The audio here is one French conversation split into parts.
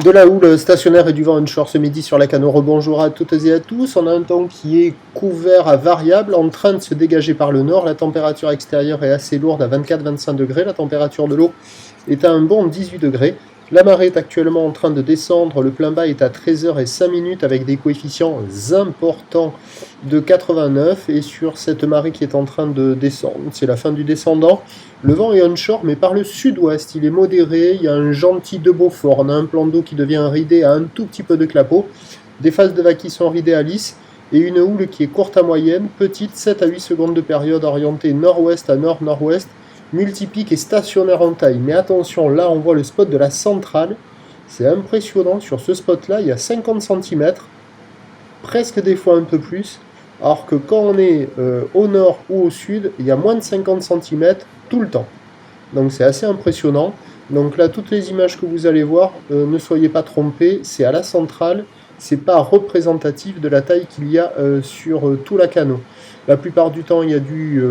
De la houle stationnaire et du vent onshore ce midi sur la Cano. Rebonjour à toutes et à tous. On a un temps qui est couvert à variable, en train de se dégager par le nord. La température extérieure est assez lourde à 24-25 degrés. La température de l'eau est à un bon 18 degrés. La marée est actuellement en train de descendre. Le plein bas est à 13h05 avec des coefficients importants de 89. Et sur cette marée qui est en train de descendre, c'est la fin du descendant. Le vent est onshore, mais par le sud-ouest, il est modéré. Il y a un gentil de Beaufort. On a un plan d'eau qui devient ridé à un tout petit peu de clapot. Des phases de vagues qui sont ridées à lisse. Et une houle qui est courte à moyenne, petite, 7 à 8 secondes de période, orientée nord-ouest à nord-nord-ouest. Multipique et stationnaire en taille. Mais attention, là on voit le spot de la centrale. C'est impressionnant. Sur ce spot-là, il y a 50 cm. Presque des fois un peu plus. Alors que quand on est au nord ou au sud, il y a moins de 50 cm tout le temps. Donc c'est assez impressionnant. Donc là, toutes les images que vous allez voir, ne soyez pas trompés, c'est à la centrale. C'est pas représentatif de la taille qu'il y a sur tout la Cano. La plupart du temps, il y a du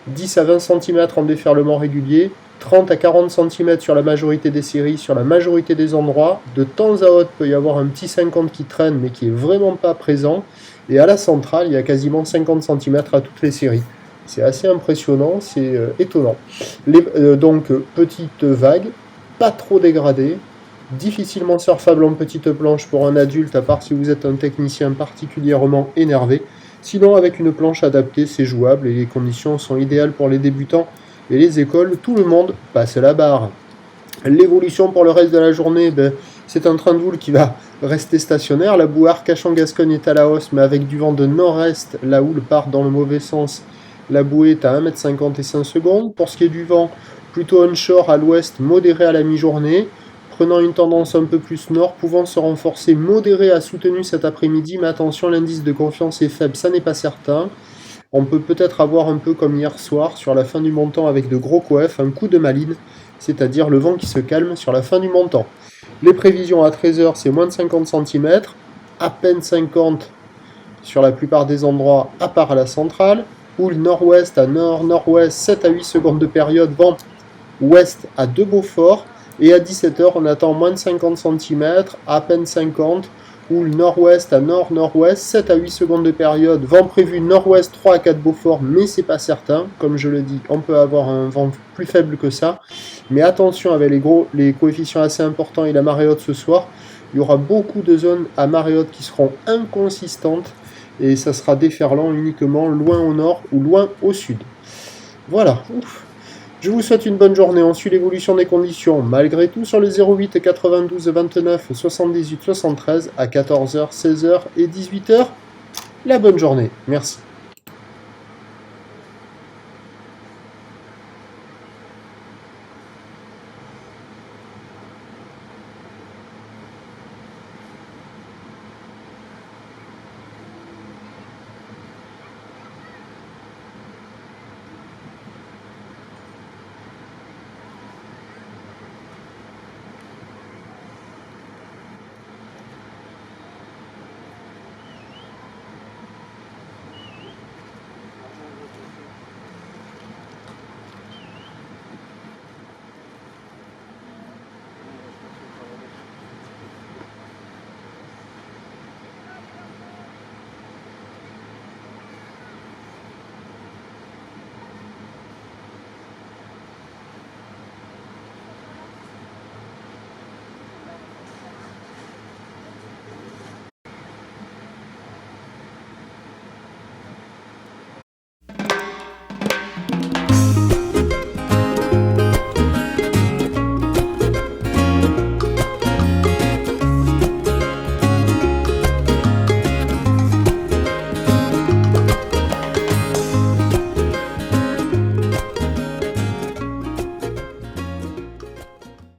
10 à 20 cm en déferlement régulier, 30 à 40 cm sur la majorité des séries, sur la majorité des endroits. De temps à autre, peut y avoir un petit 50 qui traîne, mais qui est vraiment pas présent. Et à la centrale, il y a quasiment 50 cm à toutes les séries. C'est assez impressionnant, c'est étonnant. Donc, petite vague, pas trop dégradée, difficilement surfable en petite planche pour un adulte, à part si vous êtes un technicien particulièrement énervé. Sinon, avec une planche adaptée, c'est jouable et les conditions sont idéales pour les débutants et les écoles. Tout le monde passe la barre. L'évolution pour le reste de la journée, c'est un train de houle qui va rester stationnaire. La boue Arcachon-Gascogne est à la hausse, mais avec du vent de nord-est, la houle part dans le mauvais sens. La bouée est à 1,50 m et 5 secondes. Pour ce qui est du vent, plutôt onshore à l'ouest, modéré à la mi-journée, prenant une tendance un peu plus nord, pouvant se renforcer modéré à soutenu cet après-midi, mais attention, l'indice de confiance est faible, ça n'est pas certain. On peut peut-être avoir un peu comme hier soir, sur la fin du montant avec de gros coefs, un coup de maline, c'est-à-dire le vent qui se calme sur la fin du montant. Les prévisions à 13h, c'est moins de 50 cm, à peine 50 sur la plupart des endroits, à part à la centrale. Houle nord-ouest à nord-nord-ouest, 7 à 8 secondes de période, vent ouest à de Beaufort. Et à 17h, on attend moins de 50 cm, à peine 50, houle nord-ouest à nord-nord-ouest, 7 à 8 secondes de période, vent prévu nord-ouest 3 à 4 Beaufort, mais c'est pas certain. Comme je le dis, on peut avoir un vent plus faible que ça. Mais attention avec les coefficients assez importants et la marée haute ce soir, il y aura beaucoup de zones à marée haute qui seront inconsistantes et ça sera déferlant uniquement loin au nord ou loin au sud. Voilà. Ouf. Je vous souhaite une bonne journée, on suit l'évolution des conditions, malgré tout sur le 08 92 29 78 73 à 14h, 16h et 18h. La bonne journée, merci.